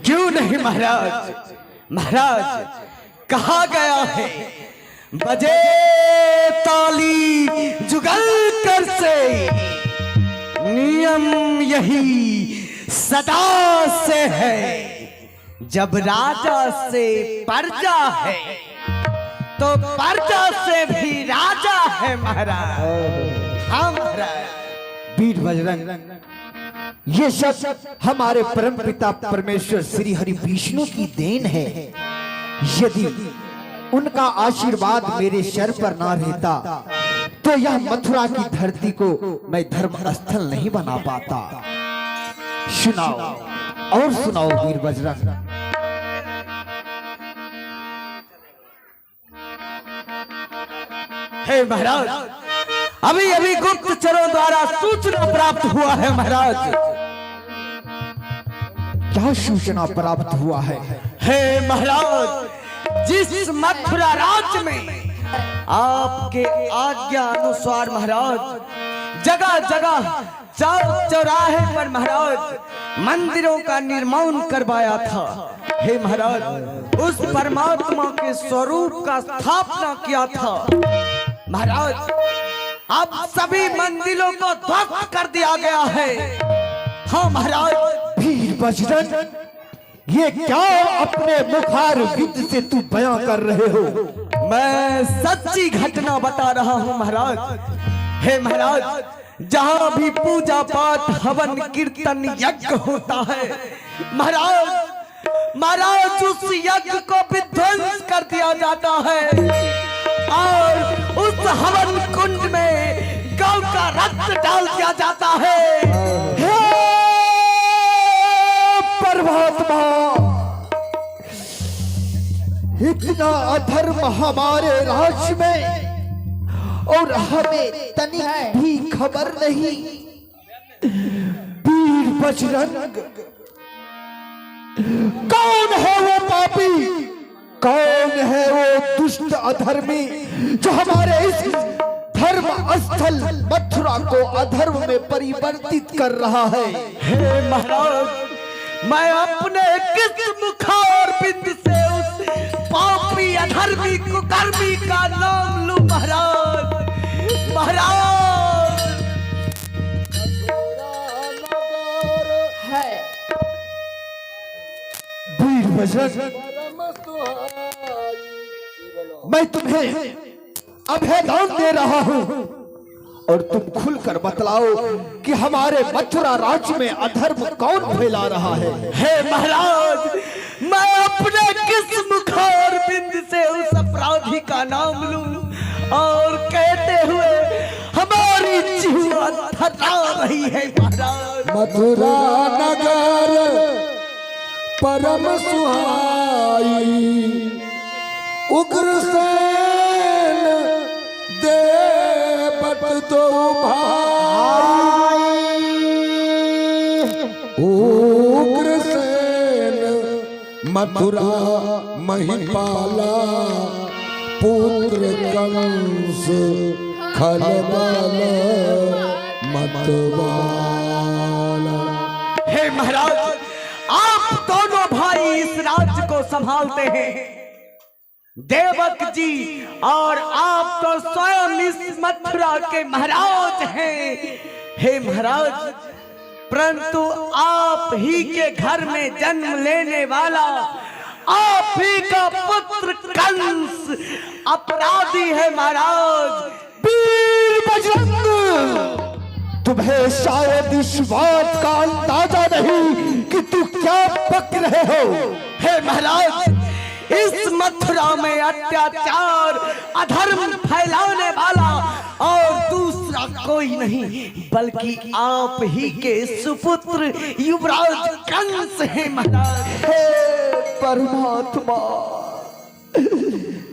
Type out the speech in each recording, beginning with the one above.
क्यों नहीं महाराज? महाराज कहा गया है, बजे ताली जुगल कर से, नियम यही सदा से है। जब राजा से प्रजा है तो प्रजा से भी राजा है महाराज। हाँ महाराज। वीर बजरंग, ये सब हमारे परम पिता परमेश्वर श्री हरि विष्णु की देन है। यदि उनका आशीर्वाद मेरे सर पर ना रहता तो यह मथुरा की धरती को मैं धर्म स्थल नहीं बना पाता। सुनाओ और सुनाओ वीर बजरंग। हे महाराज, अभी अभी गुप्तचरों द्वारा सूचना प्राप्त हुआ है महाराज। क्या सूचना प्राप्त हुआ है? हे महाराज, जिस मथुरा राज्य में आपके आज्ञा अनुसार महाराज जगह जगह चौक चौराहे पर महाराज मंदिरों का निर्माण करवाया था, हे महाराज उस परमात्मा के स्वरूप का स्थापना किया था महाराज। अब सभी मंदिरों को ध्वस्त कर दिया गया है। हाँ महाराज। वीर बजरंग, ये क्या अपने मुखार विद से तू बयां कर रहे हो? मैं सच्ची घटना बता रहा हूँ महाराज। हे महाराज, जहाँ भी पूजा पाठ हवन कीर्तन यज्ञ होता है महाराज उस यज्ञ को विध्वंस कर दिया जाता है और उस हवन कुंड में गौ का रक्त डाल दिया जाता है। हे परमात्मा, इतना अधर्म हमारे राज्य में और हमें तनिक भी खबर नहीं। वीर बजरंग, कौन है वो पापी, कौन है वो दुष्ट अधर्मी जो हमारे इस धर्म स्थल मथुरा को अधर्म में परिवर्तित कर रहा है? हे महाराज, मैं अपने किस मुखार बिंद से उस पापी अधर्मी कुकर्मी का नाम लूं महाराज? महाराज वीर बजरंग, मैं तुम्हें अभयदान दे रहा हूं और तुम खुलकर बतलाओ कि हमारे मथुरा राज्य में अधर्म कौन फैला रहा है? हे महाराज, मैं अपने किस मुखार बिंद से उस अपराधी का नाम लूं और कहते हुए हमारी जीवा थका रही है महाराज। मथुरा नगर परम सुहाई, उग्रसेन दे बट दो भाई, उग्रसेन मथुरा महिपाला, पुत्र कंस खलबल मतवाला। हे महाराज, आप दोनों भाई इस राज्य को संभालते हैं, देवक जी और आप तो स्वयं इस मथुरा के महाराज हैं। हे महाराज, परंतु आप ही के घर में जन्म लेने वाला आप ही का पुत्र कंस अपराधी है महाराज। वीर बजरंग, तुम्हें शायद इस बात का अंदाजा नहीं कि तू क्या बक रहे हो। हे महाराज, इस मथुरा में अत्याचार अधर्म फैलाने वाला और दूसरा कोई नहीं बल्कि आप ही के सुपुत्र युवराज कंस है महाराज। हे परमात्मा,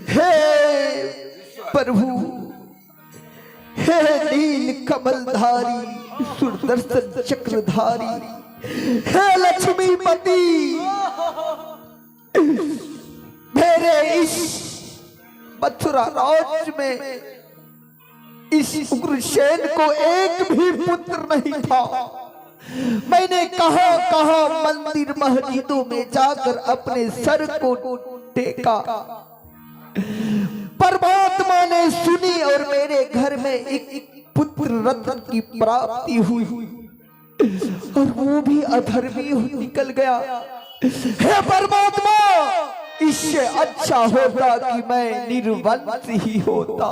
हे प्रभु, हे नील कमलधारी सुदर्शन चक्रधारी, हे लक्ष्मीपति, मेरे इस मथुरा राज्य में इस उग्रसेन को एक भी पुत्र नहीं था। मैंने कहां कहां मंदिर मस्जिदों में जाकर अपने सर को टेका। परमात्मा ने सुनी और मेरे घर में एक पुत्र रत्न की प्राप्ति हुई और वो भी अधर्मी निकल गया। हे परमात्मा, इससे अच्छा होता कि मैं निर्वंश ही होता।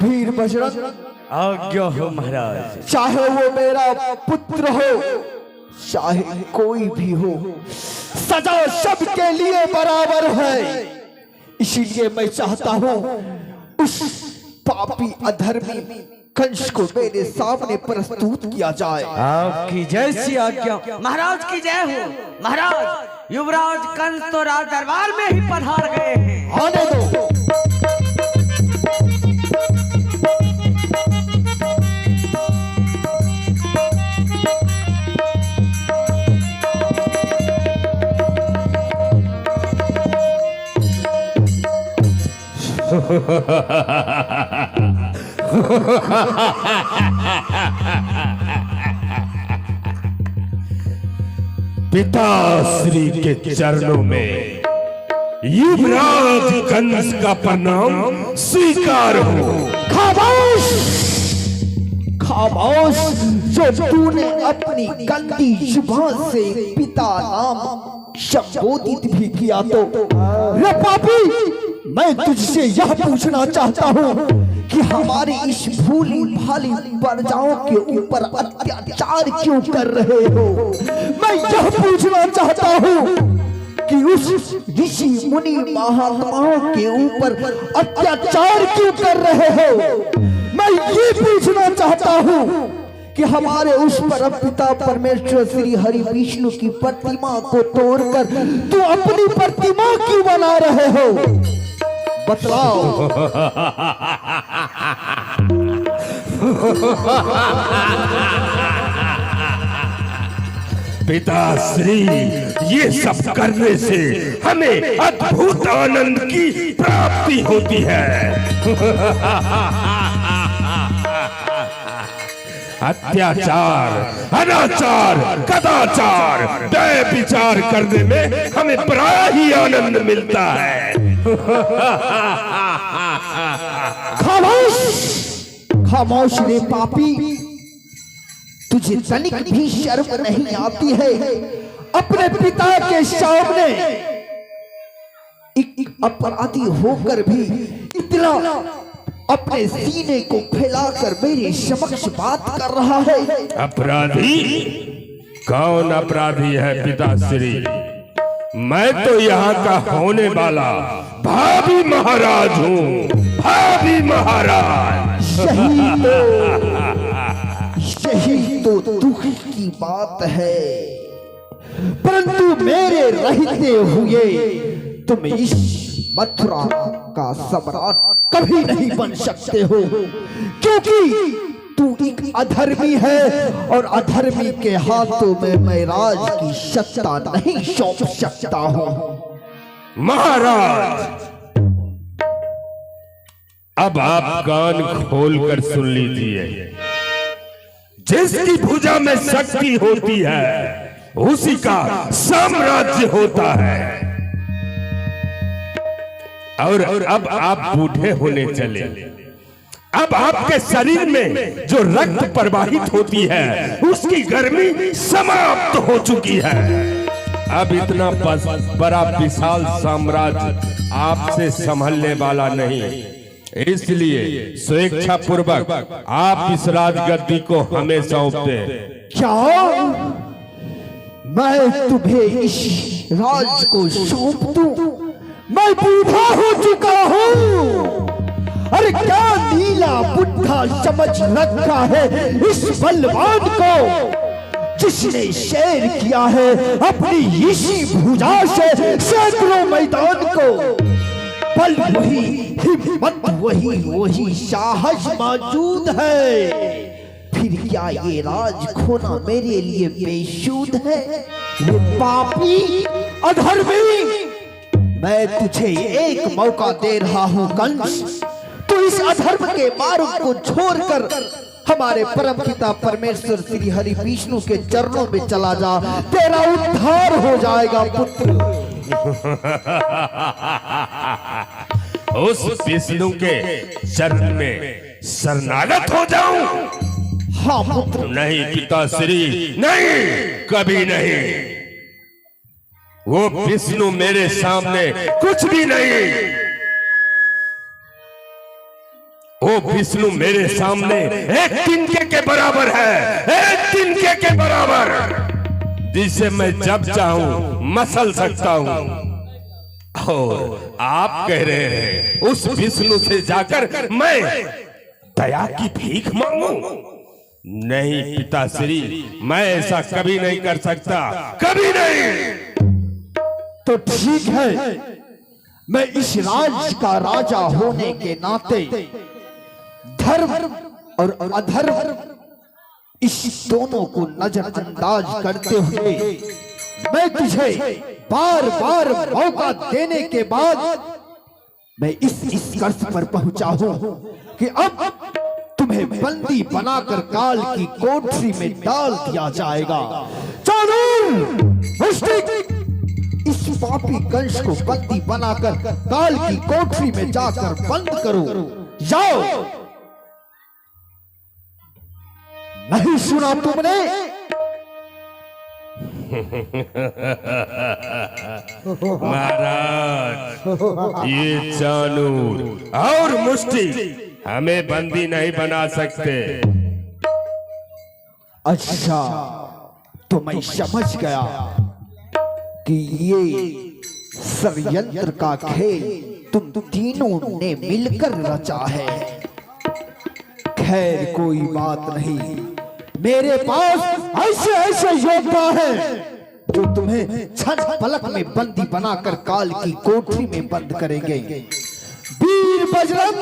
वीर बजरंग, आज्ञा हो महाराज। चाहे वो मेरा पुत्र हो चाहे कोई भी हो, सजा सबके लिए बराबर है। इसीलिए मैं चाहता हूं उस पापी अधर्मी कंस को मेरे सामने प्रस्तुत किया जाए। आपकी जैसी आज्ञा। महाराज की जय हो। महाराज, युवराज कंस तो राज दरबार में ही पधार गए हैं। आने दो। पिताश्री के चरणों में युवराज कंस का प्रणाम स्वीकार हो। खामोश, खामोश। जो तूने अपनी गंदी जुबान से पिता नाम संबोधित भी किया तो रे पापी, मैं तुझसे यह पूछना चाहता हूँ कि हमारी इस भूली भाली प्रजाओं के ऊपर अत्याचार क्यों कर रहे हो। मैं यह पूछना चाहता हूँ कि उस ऋषि मुनि महात्माओं के ऊपर अत्याचार क्यों कर रहे हो। मैं ये पूछना चाहता हूँ कि हमारे उस परम पिता परमेश्वर श्री हरि विष्णु की प्रतिमा को तोड़कर तू अपनी प्रतिमा क्यों बना रहे हो, बतलाओ। पिताश्री, ये सब करने से हमें अद्भुत आनंद की प्राप्ति होती है। अत्याचार, अनाचार, कदाचार, दया विचार करने में हमें बड़ा ही आनंद मिलता है। खामोश, खामोश रे पापी। तुझे तनिक भी शर्म नहीं आती है अपने पिता के सामने एक अपराधी होकर भी इतना अपने सीने को फैलाकर मेरे समक्ष बात कर रहा है। अपराधी? कौन अपराधी है पिताश्री? मैं तो यहाँ का होने वाला भावी महाराज हूँ। भावी महाराज। यही तो दुख की बात है, परंतु मेरे रहते हुए तुम इस मथुरा का सम्राट कभी नहीं बन सकते हो, क्योंकि तू एक अधर्मी है और अधर्मी के हाथों में मैं राज की सत्ता नहीं सौंप सकता हूं। महाराज, अब आप कान खोलकर सुन लीजिए। जिसकी भुजा में शक्ति होती है उसी का साम्राज्य होता है। और अब आप बूढ़े होने चले। अब आपके शरीर में जो रक्त प्रवाहित होती है उसकी गर्मी समाप्त हो चुकी है। अब इतना बड़ा विशाल साम्राज्य आपसे संभलने वाला नहीं, इसलिए स्वेच्छा पूर्वक आप इस राजगद्दी को हमें सौंप दें। क्या मैं तुम्हें इस राज को सौंप दूं? मैं बूढ़ा हो चुका हूँ। अरे क्या नीला बुढ़ा समझ रखा है इस बलवान को, जिसने शेर किया है अपनी इसी भुजा से सैकड़ों मैदान को। बल वही, हिम्मत वही, वही साहस मौजूद है। फिर क्या ये राज खोना मेरे लिए बेशुद्ध है? ये पापी अधर्मी, मैं तुझे एक मौका दे रहा हूं कंस। तू इस अधर्म के मार्ग को छोड़कर हमारे परम पिता परमेश्वर श्री हरि विष्णु के चरणों में चला जा, तेरा उद्धार हो जाएगा पुत्र। उस विष्णु के चरण में शरणागत हो जाऊं? हाँ पुत्र। नहीं पिताश्री, नहीं, कभी नहीं। वो विष्णु मेरे सामने कुछ भी नहीं। वो विष्णु मेरे सामने एक तिनके के बराबर है, एक तिनके के बराबर, जिसे मैं जब चाहूं मसल सकता हूं। और आप कह रहे हैं उस विष्णु से जाकर मैं दया की भीख मांगू? नहीं पिताश्री, मैं ऐसा कभी नहीं कर सकता, कभी नहीं। तो ठीक है, मैं इस राज्य का राजा होने के नाते धर्म और अधर्म इस दोनों को नजरअंदाज करते हुए मैं तुझे बार बार मौका देने के बाद मैं इस निष्कर्ष पर पहुंचा हूं कि अब तुम्हें बंदी बनाकर काल की कोठरी में डाल दिया जाएगा। चादर मुश्तिक, इस पापी कंस को बंदी बनाकर काल की कोठरी में जाकर बंद करो। जाओ। नहीं सुना तुमने? महाराज, ये चानूर और मुष्टि हमें बंदी नहीं बना सकते। अच्छा, तो मैं समझ गया कि ये षड्यंत्र का खेल तुम तीनों ने मिलकर रचा है। खैर कोई बात नहीं, मेरे पास ऐसे ऐसे योद्धा हैं जो तुम्हें क्षण पलक में बंदी बनाकर काल की कोठरी में बंद करेंगे। वीर बजरंग,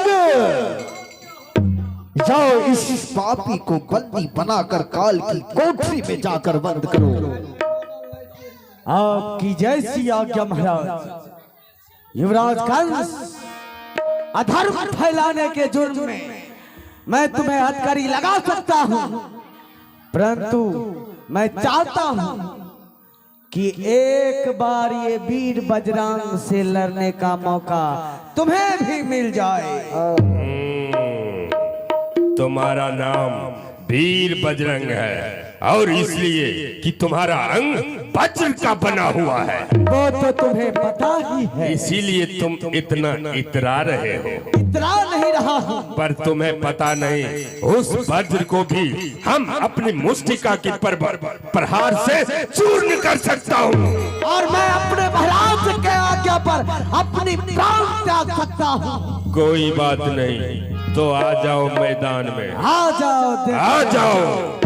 जाओ इस पापी को बंदी बनाकर काल की कोठरी में जाकर बंद करो। आपकी जैसी आज्ञा महाराज। युवराज कंस, अधर्म फैलाने के जुर्म में मैं तुम्हें हथकड़ी लगा सकता हूं, परंतु मैं चाहता हूं कि एक बार ये वीर बजरंग से लड़ने का मौका तुम्हें भी मिल जाए। तुम्हारा नाम वीर बजरंग है और इसलिए कि तुम्हारा अंग वज्र का बना हुआ है। वो तो तुम्हें पता ही है, इसीलिए तुम इतना इतरा रहे हो। इतरा नहीं रहा हूं, पर तुम्हें पता नहीं, उस वज्र को भी हम अपनी मुष्टिका की प्रहार से चूर्ण कर सकता हूँ। और मैं अपने महाराज के आज्ञा पर अपनी प्राण त्याग सकता हूँ। कोई बात नहीं, तो आ जाओ मैदान में, आ जाओ, आ जाओ।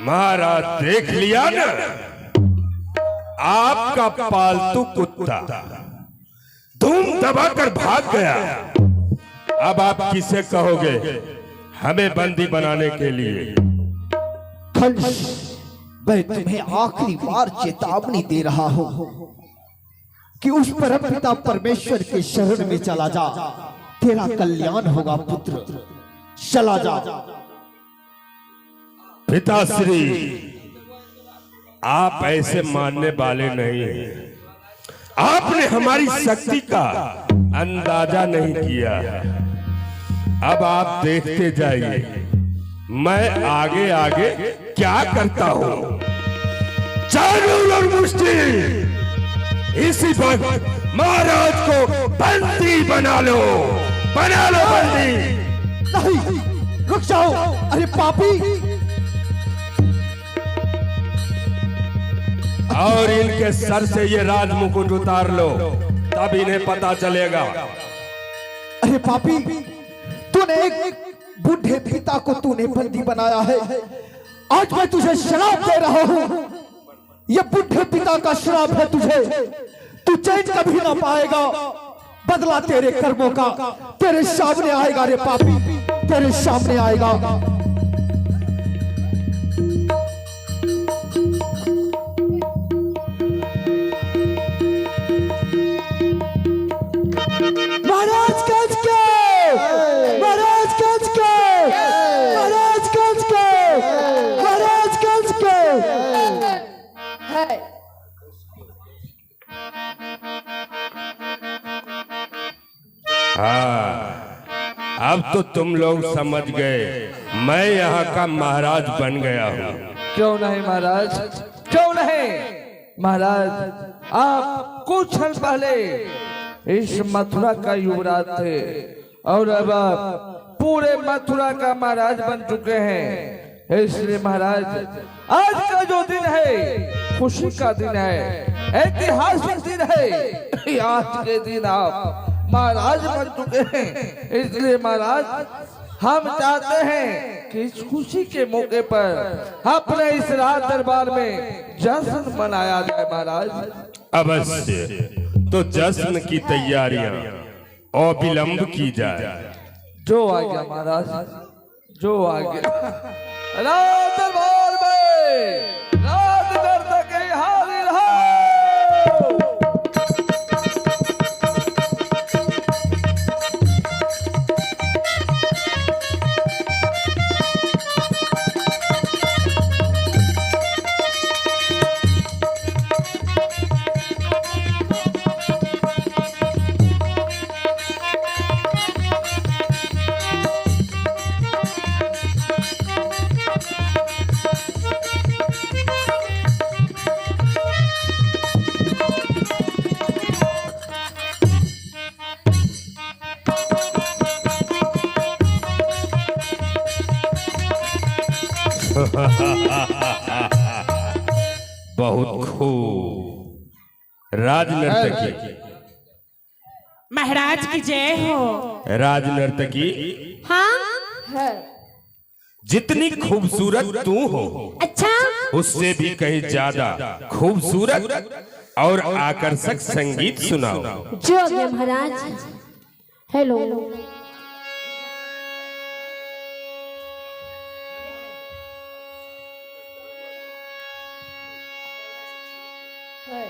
महाराज देख लिया ना, आपका पालतू कुत्ता धूम दबाकर भाग गया। अब आप किसे कहोगे हमें बंदी बनाने के लिए? कंस, मैं तुम्हें आखिरी बार चेतावनी दे रहा हूं कि उस परमपिता परमेश्वर के शरण में चला जा, तेरा कल्याण होगा पुत्र। चला जा। पिताश्री, आप ऐसे मानने वाले नहीं हैं। आपने हमारी शक्ति का अंदाजा नहीं किया। अब आप देखते जाइए मैं आगे आगे क्या करता हूं। चालू और मुष्टि, इसी वक्त महाराज को बंदी बना लो बंदी। नहीं, रुक जाओ। अरे पापी, और इनके सर से ये राज मुकुट उतार लो, तब इन्हें पता चलेगा। अरे पापी, तूने एक बूढ़े पिता को तूने बंदी बनाया है। आज मैं तुझे श्राप दे रहा हूं। ये बूढ़े पिता का श्राप है तुझे। तू चैन कभी ना पाएगा। बदला तेरे कर्मों का तेरे सामने आएगा। रे पापी, तेरे सामने आएगा। महाराज कच के, महाराज कच के, महाराज कच के, महाराज कच के। हाँ, अब तो तुम लोग समझ गए मैं यहाँ का महाराज बन गया हूँ। क्यों नहीं महाराज, क्यों नहीं महाराज। आप कुछ क्षण पहले इस मथुरा का युवराज थे और अब आप पूरे मथुरा का महाराज बन चुके हैं। इसलिए महाराज, आज का जो दिन है खुशी का दिन है, ऐतिहासिक दिन है। आज के दिन आप महाराज बन चुके हैं। इसलिए महाराज, हम चाहते हैं कि इस खुशी के मौके पर अपने इस राज दरबार में जश्न मनाया जाए महाराज। अवश्य, तो जश्न की तैयारियां अविलंब की जाए। जो आ गया महाराज, जो आ गया। राज दरबार में राज नर्तक हाजिर हो। बहुत खूब। राज नर्तकी, महाराज की जय हो। राज नर्तकी, हाँ, जितनी खूबसूरत तू हो अच्छा, उससे भी कहीं ज्यादा खूबसूरत और आकर्षक संगीत सुनाओ। जो आज्ञा महाराज। हेलो, है